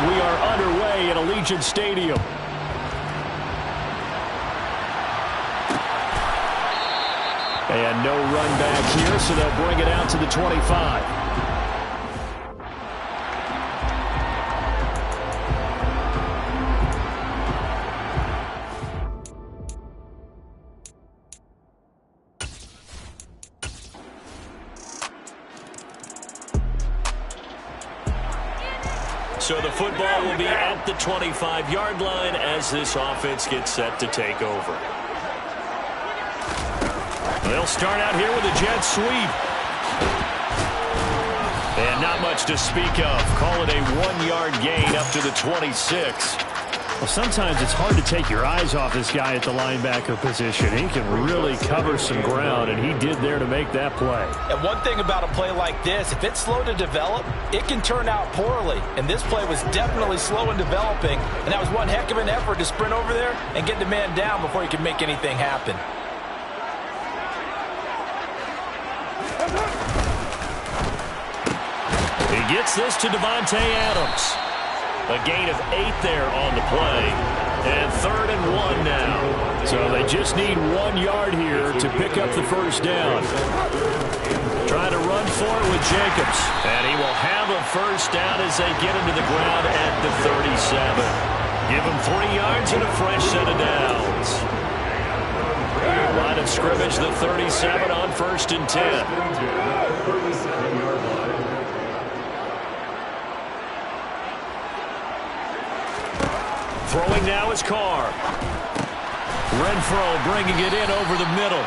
we are underway at Allegiant Stadium. And no run back here, so they'll bring it out to the 25. So the football will be at the 25-yard line as this offense gets set to take over. They'll start out here with a jet sweep. And not much to speak of. Call it a 1-yard gain up to the 26. Well, sometimes it's hard to take your eyes off this guy at the linebacker position. He can really cover some ground, and he did there to make that play. And one thing about a play like this, if it's slow to develop, it can turn out poorly. And this play was definitely slow in developing, and that was one heck of an effort to sprint over there and get the man down before he could make anything happen. He gets this to Devontae Adams. A gain of 8 there on the play. And 3rd and 1 now. So they just need 1 yard here to pick up the first down. Trying to run for it with Jacobs. And he will have a first down as they get him to the ground at the 37. Give him 3 yards and a fresh set of downs. Line of scrimmage, the 37 on 1st and 10. Throwing now is Carr. Renfro bringing it in over the middle.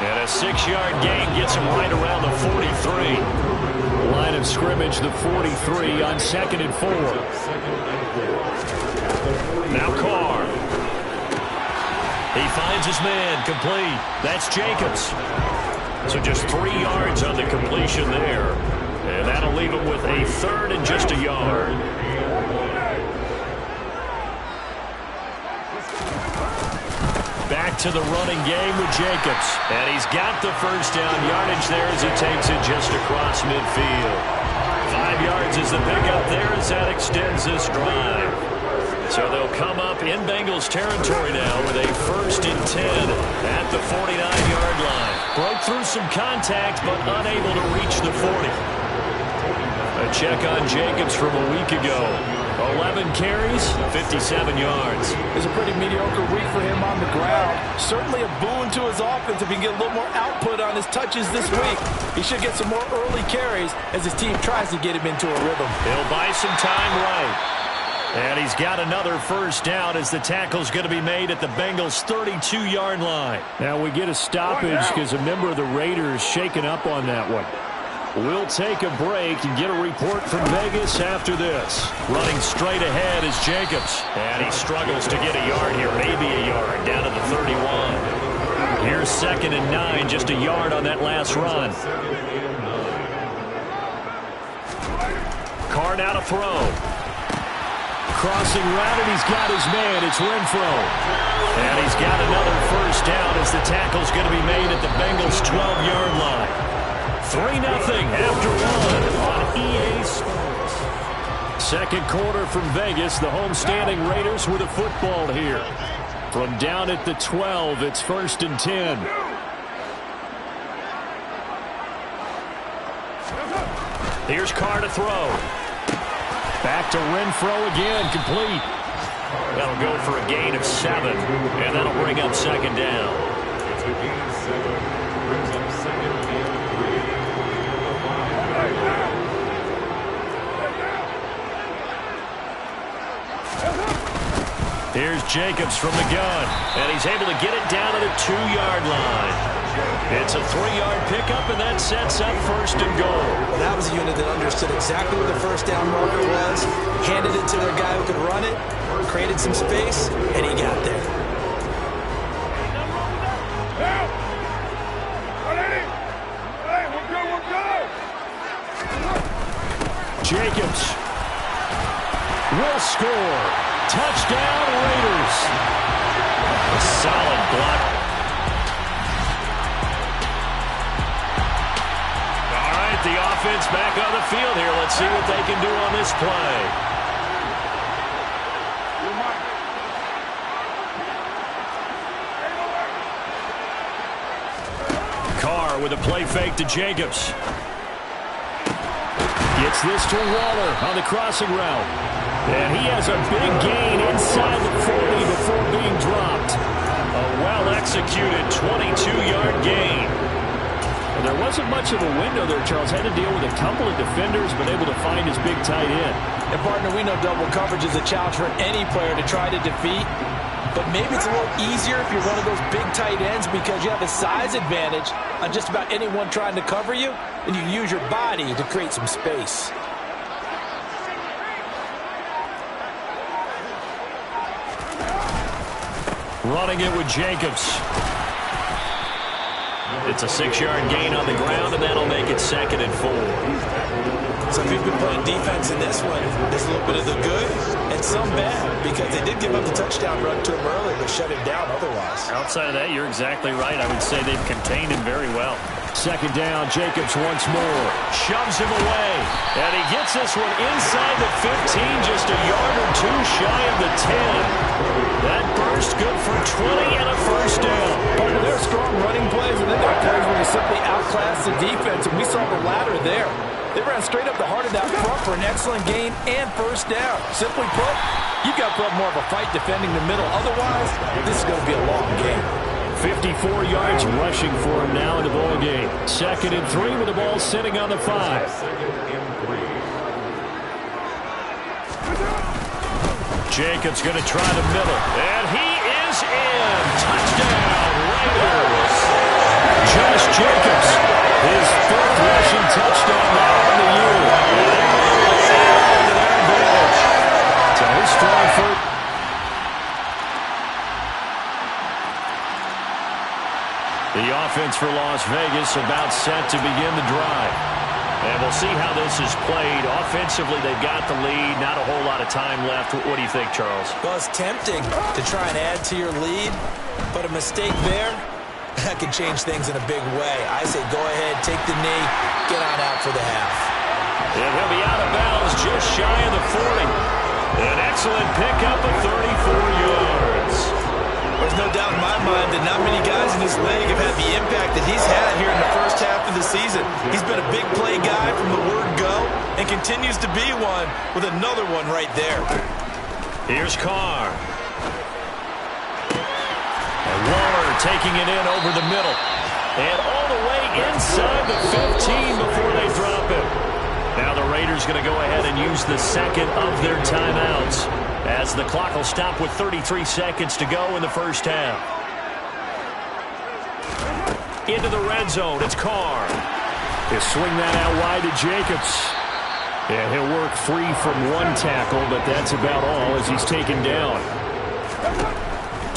And a 6-yard gain gets him right around the 43. Line of scrimmage, the 43 on 2nd and 4. Now Carr. He finds his man, complete. That's Jacobs. So just 3 yards on the completion there. And that'll leave him with a 3rd and just a yard. Back to the running game with Jacobs. And he's got the first down yardage there as he takes it just across midfield. 5 yards is the pickup there as that extends this drive. So they'll come up in Bengals territory now with a 1st and 10 at the 49-yard line. Broke through some contact but unable to reach the 40. A check on Jacobs from a week ago. 11 carries, 57 yards. It was a pretty mediocre week for him on the ground. Certainly a boon to his offense if he can get a little more output on his touches this week. He should get some more early carries as his team tries to get him into a rhythm. He'll buy some time right. And he's got another first down as the tackle's going to be made at the Bengals' 32-yard line. Now we get a stoppage because a member of the Raiders shaken up on that one. We'll take a break and get a report from Vegas after this. Running straight ahead is Jacobs. And he struggles to get a yard here, maybe a yard, down to the 31. Here's 2nd and 9, just a yard on that last run. Carr now to throw. Crossing route, and he's got his man. It's Renfro. And he's got another first down as the tackle's going to be made at the Bengals' 12-yard line. 3-0 after 1 on EA Sports. Second quarter from Vegas. The homestanding Raiders with a football here. From down at the 12, it's 1st and 10. Here's Carr to throw. Back to Renfro again, complete. That'll go for a gain of 7, and that'll bring up 2nd down. Here's Jacobs from the gun, and he's able to get it down to the 2-yard line. It's a 3-yard pickup, and that sets up 1st and goal. Well, that was a unit that understood exactly where the first down marker was, handed it to their guy who could run it, created some space, and he got there. Jacobs will score. Touchdown, Raiders. A solid block. All right, the offense back on the field here. Let's see what they can do on this play. with a play fake to Jacobs. Gets this to Waller on the crossing route. And he has a big gain inside the 40 before being dropped. A well-executed 22-yard gain. And there wasn't much of a window there. Charles had to deal with a couple of defenders, but able to find his big tight end. And, partner, we know double coverage is a challenge for any player to try to defeat. But maybe it's a little easier if you're one of those big tight ends because you have a size advantage on just about anyone trying to cover you, and you use your body to create some space. Running it with Jacobs. It's a 6-yard gain on the ground, and that'll make it 2nd and 4. Some people playing defense in this one. There's a little bit of the good and some bad because they did give up the touchdown run to him early, but shut him down otherwise. Outside of that, you're exactly right. I would say they've contained him very well. 2nd down, Jacobs once more. Shoves him away. And he gets this one inside the 15, just a yard or two shy of the 10. That burst good for 20 and a first down. Partner, there are strong running plays, and then there are plays where you simply outclass the defense, and we saw the latter there. They ran straight up the heart of that front for an excellent gain and first down. Simply put, you've got to put up more of a fight defending the middle. Otherwise, this is going to be a long game. 54 yards rushing for him now in the ball game. 2nd and 3 with the ball sitting on the 5. Jacobs going to try the middle, and he is in. Touchdown, Raiders. Josh Jacobs, his 5th rushing touchdown now in the year. So his strong foot. The offense for Las Vegas about set to begin the drive. And we'll see how this is played. Offensively, they've got the lead. Not a whole lot of time left. What do you think, Charles? Well, it's tempting to try and add to your lead, but a mistake there, that can change things in a big way. I say go ahead, take the knee, get on out for the half. And he'll be out of bounds just shy of the 40. An excellent pickup of 34 yards. There's no doubt in my mind that not many guys in this league have had the impact that he's had here in the first half of the season. He's been a big play guy from the word go and continues to be one with another one right there. Here's Carr. And Waller taking it in over the middle. And all the way inside the 15 before they drop him. Now the Raiders going to go ahead and use the 2nd of their timeouts, as the clock will stop with 33 seconds to go in the first half. Into the red zone, it's Carr. He'll swing that out wide to Jacobs. And he'll work free from one tackle, but that's about all as he's taken down.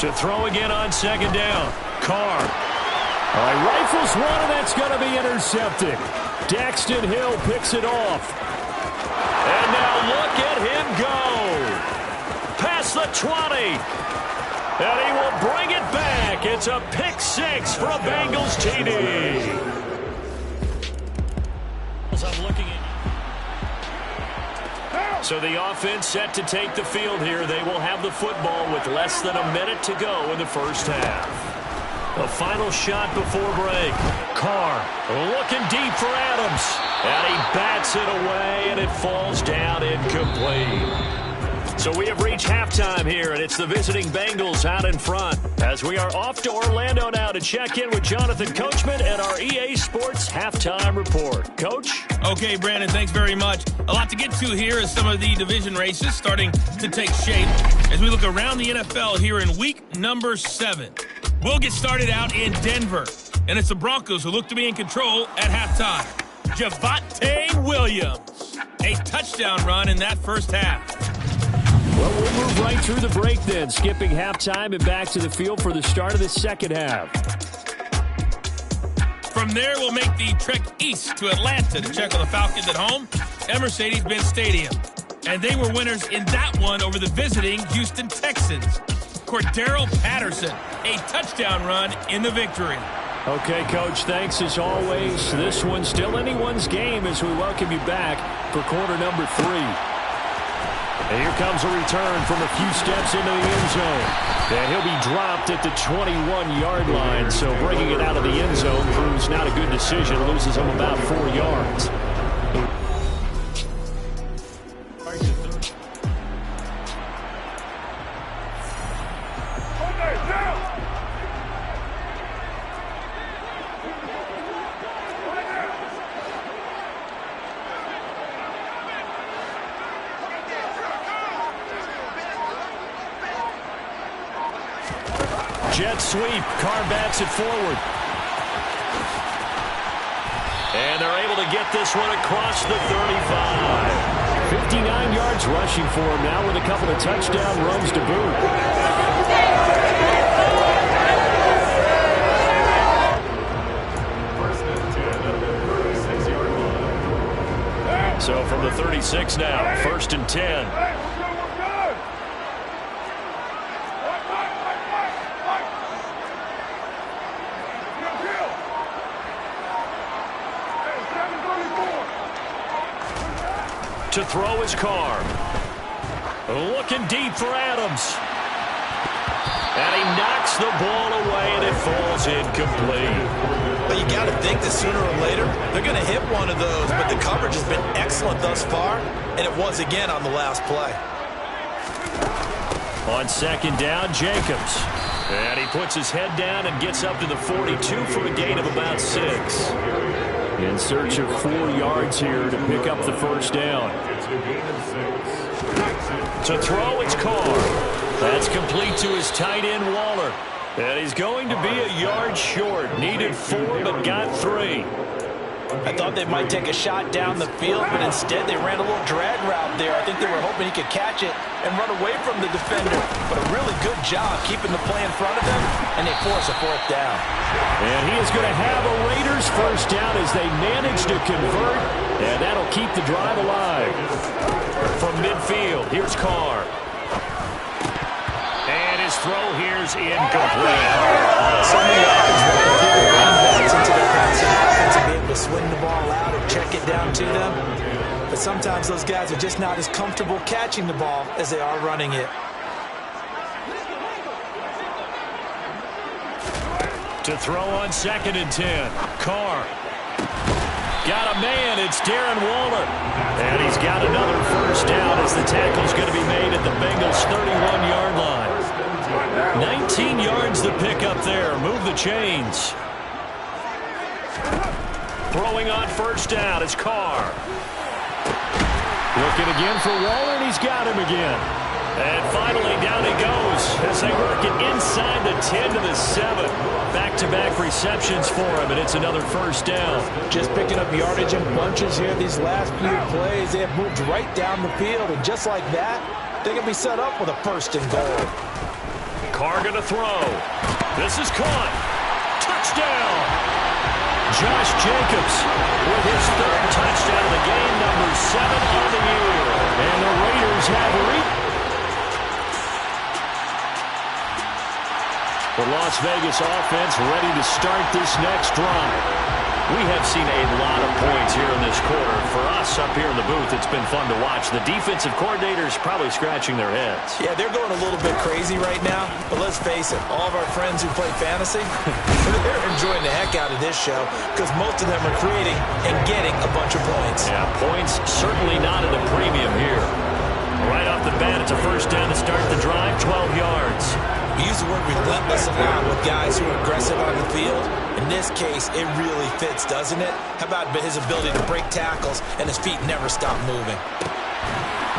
To throw again on 2nd down, Carr. All right, rifles one, and that's going to be intercepted. Daxton Hill picks it off. And now look at him go. Past the 20. And he will bring it back. It's a pick 6 for a Bengals TD. I'm looking at. So the offense set to take the field here. They will have the football with less than a minute to go in the first half. The final shot before break. Carr looking deep for Adams. And he bats it away, and it falls down incomplete. So we have reached halftime here, and it's the visiting Bengals out in front. As we are off to Orlando now to check in with Jonathan Coachman and our EA Sports Halftime Report. Coach? Okay, Brandon, thanks very much. A lot to get to here as some of the division races starting to take shape as we look around the NFL here in week number 7. We'll get started out in Denver, and it's the Broncos who look to be in control at halftime. Javonte Williams, a touchdown run in that first half. Well, we'll move right through the break then, skipping halftime and back to the field for the start of the second half. From there, we'll make the trek east to Atlanta to check on the Falcons at home at Mercedes-Benz Stadium. And they were winners in that one over the visiting Houston Texans. Cordero Patterson, a touchdown run in the victory. Okay, Coach, thanks as always. This one's still anyone's game as we welcome you back for quarter number 3. And here comes a return from a few steps into the end zone. And he'll be dropped at the 21-yard line. So bringing it out of the end zone proves not a good decision. Loses him about 4 yards. Jet sweep. Carr backs it forward. And they're able to get this one across the 35. 59 yards rushing for him now with a couple of touchdown runs to boot. So from the 36 now, 1st and 10. To throw his Carr. Looking deep for Adams. And he knocks the ball away, and it falls incomplete. But you got to think that sooner or later, they're going to hit one of those. But the coverage has been excellent thus far, and it was again on the last play. On 2nd down, Jacobs. And he puts his head down and gets up to the 42 for a gain of about 6. In search of 4 yards here to pick up the 1st down. To throw, it's Carr. That's complete to his tight end, Waller. And he's going to be a yard short. Needed 4, but got 3. I thought they might take a shot down the field, but instead they ran a little drag route there. I think they were hoping he could catch it and run away from the defender. But a really good job keeping the play in front of them, and they force a 4th down. And he is going to have a Raiders 1st down as they manage to convert, and that'll keep the drive alive. From midfield, here's Carr. And his throw here's incomplete. So many offenses want to get their running backs into their passing offense and be able to swing the ball out or check it down to them. But sometimes those guys are just not as comfortable catching the ball as they are running it. To throw on 2nd and 10. Carr. Got a man. It's Darren Waller. And he's got another 1st down as the tackle's going to be made at the Bengals' 31-yard line. 19 yards the pickup there. Move the chains. Throwing on 1st down is Carr. Looking again for Waller, and he's got him again. And finally, down he goes as they work it inside the 10 to the 7. Back-to-back receptions for him, and it's another 1st down. Just picking up yardage in bunches here these last few plays. They have moved right down the field, and just like that, they can be set up with a 1st and goal. Carr going to throw. This is caught. Touchdown! Josh Jacobs with his 3rd touchdown of the game, number 7 on the year. And the Raiders have reached the Las Vegas offense ready to start this next drive. We have seen a lot of points here in this quarter. For us up here in the booth, it's been fun to watch. The defensive coordinators probably scratching their heads. Yeah, they're going a little bit crazy right now. But let's face it, all of our friends who play fantasy, they're enjoying the heck out of this show because most of them are creating and getting a bunch of points. Yeah, points certainly not at a premium here. Right off the bat, it's a 1st down to start the drive, 12 yards. We use the word relentless a lot with guys who are aggressive on the field. In this case, it really fits, doesn't it? How about his ability to break tackles and his feet never stop moving?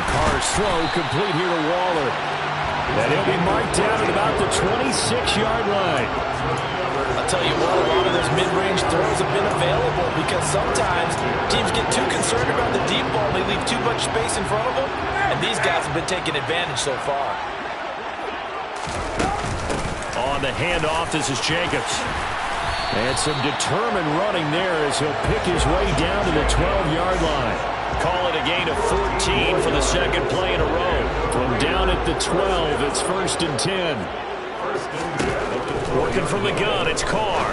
Carr's throw complete here to Waller. And he'll be marked down at about the 26-yard line. I'll tell you what, a lot of those mid-range throws have been available because sometimes teams get too concerned about the deep ball. They leave too much space in front of them, and these guys have been taking advantage so far. On the handoff, this is Jacobs. And some determined running there as he'll pick his way down to the 12-yard line. Call it a gain of 14 for the 2nd play in a row. From down at the 12, it's 1st and 10. Working from the gun, it's Carr.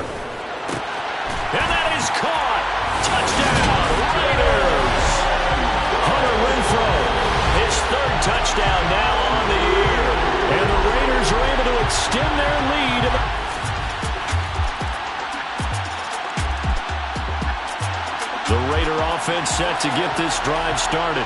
And that is caught. Touchdown, Raiders. Hunter Renfrow, his 3rd touchdown offense set to get this drive started.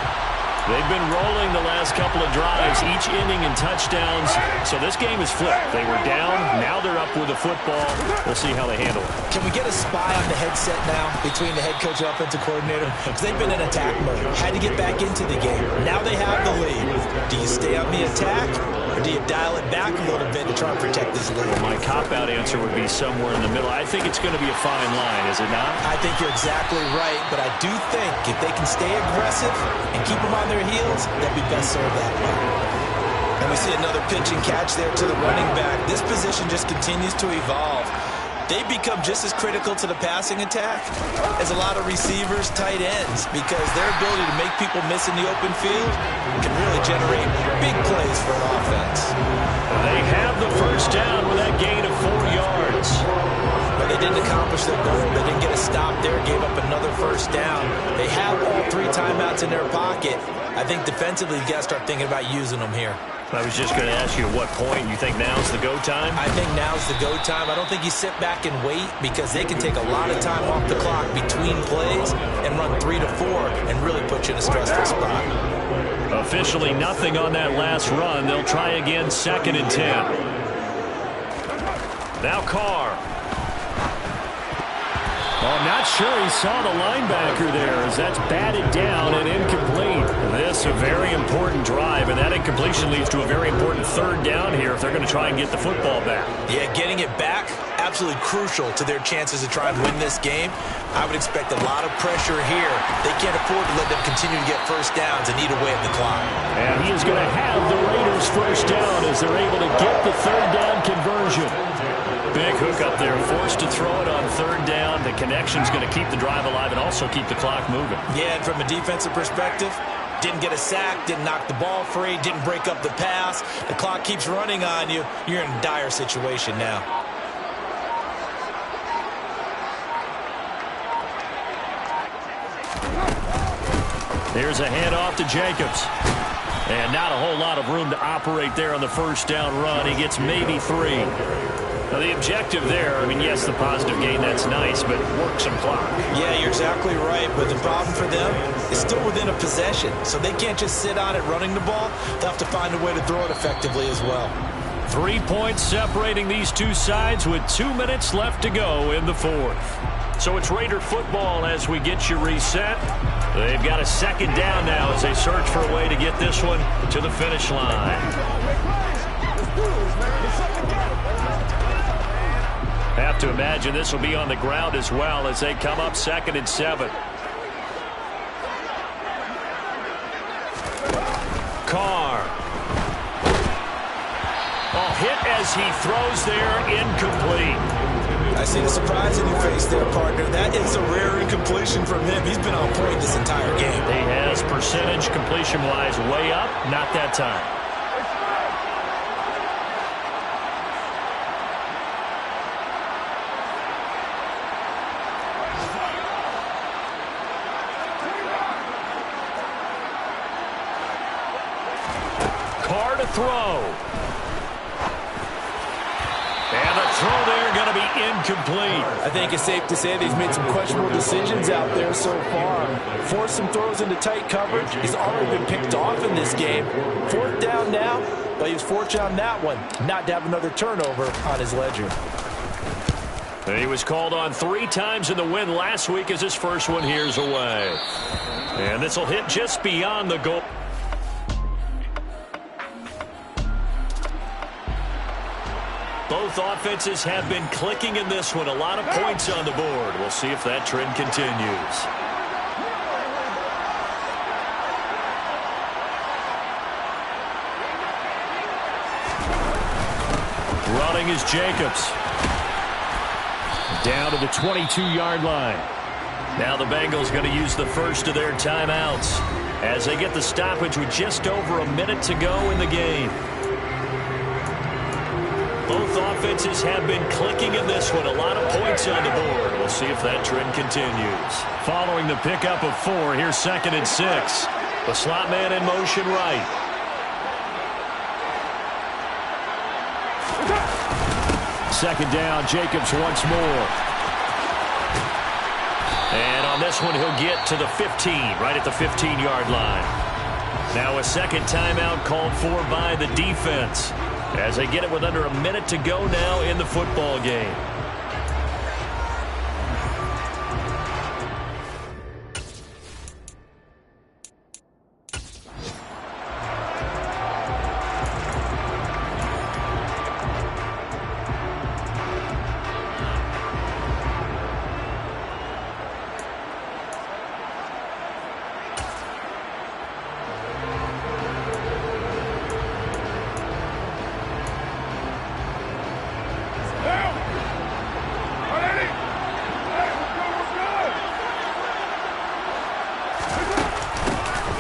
They've been rolling the last couple of drives, each inning in touchdowns. So this game is flipped. They were down. Now they're up with the football. We'll see how they handle it. Can we get a spy on the headset now between the head coach and offensive coordinator? Because they've been in attack mode. Had to get back into the game. Now they have the lead. Do you stay on the attack, or do you dial it back a little bit to try and protect this lead? Well, my cop-out answer would be somewhere in the middle. I think it's going to be a fine line, is it not? I think you're exactly right, but I do think if they can stay aggressive and keep them on their heels, they'll be best served that way. And we see another pitch and catch there to the running back. This position just continues to evolve. They become just as critical to the passing attack as a lot of receivers, tight ends, because their ability to make people miss in the open field can really generate big plays for an offense. They have the first down with that gain of 4 yards. But they didn't accomplish their goal. They didn't get a stop there, gave up another first down. They have all 3 timeouts in their pocket. I think defensively, you got to start thinking about using them here. I was just going to ask you at what point you think now's the go time? I think now's the go time. I don't think you sit back and wait, because they can take a lot of time off the clock between plays and run 3 to 4 and really put you in a stressful spot. Officially nothing on that last run. They'll try again, 2nd and 10. Now Carr. Well, I'm not sure he saw the linebacker there, as that's batted down and incomplete. This a very important drive, and that incompletion leads to a very important 3rd down here if they're going to try and get the football back. Yeah, getting it back, absolutely crucial to their chances to try and win this game. I would expect a lot of pressure here. They can't afford to let them continue to get first downs and eat away at the clock. And he is going to have the Raiders first down as they're able to get the 3rd down conversion. Big hook up there, forced to throw it on 3rd down. The connection's going to keep the drive alive and also keep the clock moving. Yeah, and from a defensive perspective, didn't get a sack, didn't knock the ball free, didn't break up the pass. The clock keeps running on you. You're in a dire situation now. Here's a handoff to Jacobs. And not a whole lot of room to operate there on the first down run. He gets maybe 3. Now, the objective there, I mean, yes, the positive gain, that's nice, but work some clock. Yeah, you're exactly right, but the problem for them is still within a possession, so they can't just sit on it running the ball. They'll have to find a way to throw it effectively as well. 3 points separating these two sides with 2 minutes left to go in the 4th. So it's Raider football as we get you reset. They've got a 2nd down now as they search for a way to get this one to the finish line. Have to imagine this will be on the ground as well as they come up 2nd and 7. Carr. Oh, hit as he throws there, incomplete. I see the surprise in your face there, partner. That is a rare incompletion from him. He's been on point this entire game. He has percentage completion-wise way up, not that time. Throw. And the throw there going to be incomplete. I think it's safe to say that he's made some questionable decisions out there so far. Forced some throws into tight coverage. He's already been picked off in this game. 4th down now, but he was fortunate on that one not to have another turnover on his ledger. He was called on 3 times in the win last week as his first one here's away. And this will hit just beyond the goal. Both offenses have been clicking in this one. A lot of points on the board. We'll see if that trend continues. Running is Jacobs. Down to the 22-yard line. Now the Bengals going to use the first of their timeouts as they get the stoppage with just over a minute to go in the game. Both offenses have been clicking in this one. A lot of points on the board. We'll see if that trend continues. Following the pickup of 4, here's 2nd and 6. The slot man in motion right. Second down, Jacobs once more. And on On this one, he'll get to the 15, right at the 15-yard line. Now a second timeout called for by the defense as they get it with under a minute to go now in the football game.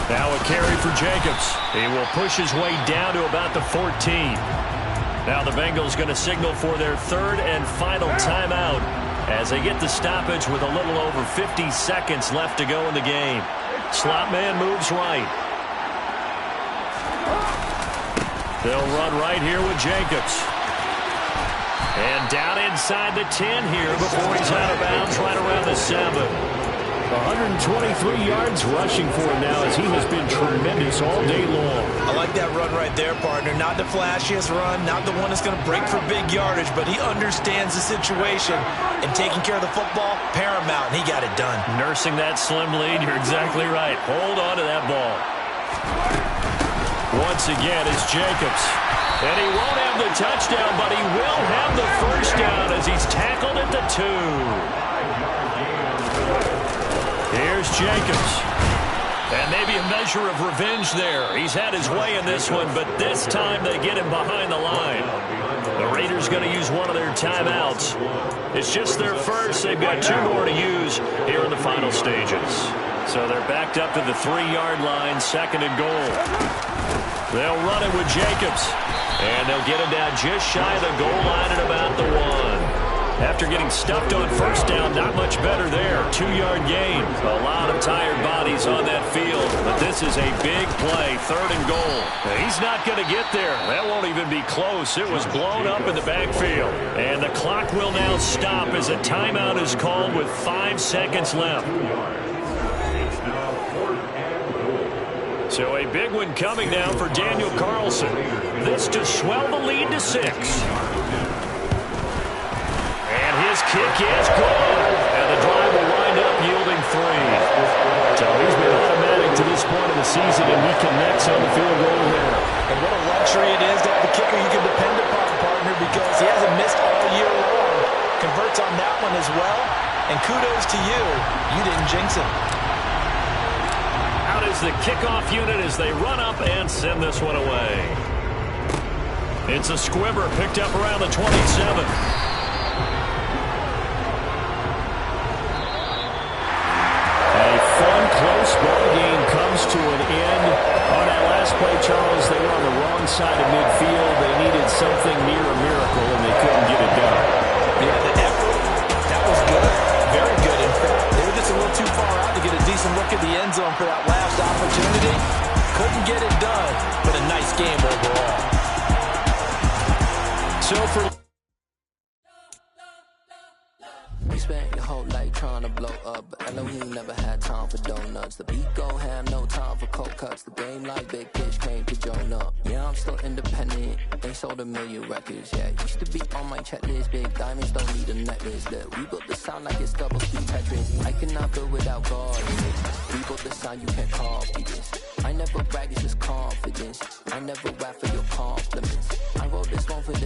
Now a carry for Jacobs. He will push his way down to about the 14. Now the Bengals going to signal for their third and final timeout as they get the stoppage with a little over 50 seconds left to go in the game. Slot man moves right. They'll run right here with Jacobs. And down inside the 10 here before he's out of bounds right around the 7. 123 yards rushing for him now as he has been tremendous all day long. I like that run right there, partner. Not the flashiest run, not the one that's going to break for big yardage, but he understands the situation, and taking care of the football, paramount, and he got it done. Nursing that slim lead, you're exactly right. Hold on to that ball. Once again, it's Jacobs. And he won't have the touchdown, but he will have the first down as he's tackled at the 2. Here's Jacobs. And maybe a measure of revenge there. He's had his way in this one, but this time they get him behind the line. The Raiders going to use one of their timeouts. It's just their first. They've got 2 more to use here in the final stages. So they're backed up to the 3-yard line, second and goal. They'll run it with Jacobs. And they'll get him down just shy of the goal line at about the 1. After getting stuffed on first down, not much better there. 2-yard gain. A lot of tired bodies on that field, but this is a big play, third and goal. He's not going to get there. That won't even be close. It was blown up in the backfield. And the clock will now stop as a timeout is called with 5 seconds left. So a big one coming now for Daniel Carlson. This to swell the lead to 6. And his kick is good. And the drive will wind up yielding 3. So he's been automatic to this point of the season, and he connects on the field goal there. And what a luxury it is to have the kicker you can depend upon, partner, because he hasn't missed all year long. Converts on that one as well. And kudos to you. You didn't jinx him. Out is the kickoff unit as they run up and send this one away. It's a squibber picked up around the 27. Close ball game comes to an end. On that last play, Charles, they were on the wrong side of midfield. They needed something near a miracle, and they couldn't get it done. Yeah, the effort, that was good. Very good, in fact. They were just a little too far out to get a decent look at the end zone for that last opportunity. Couldn't get it done, but a nice game overall. So for... Spent your whole life trying to blow up, but Elohim never had time for donuts. The beat go ham, no time for cold cuts. The game like Big Pitch came to Jonah. Yeah, I'm still independent. They sold 1 million records. Yeah, used to be on my checklist. Big diamonds don't need a necklace. Look, we built the sound like it's double speed Tetris. I cannot build without God. We built the sound you can't copy this. I never brag, it's just confidence. I never rap for your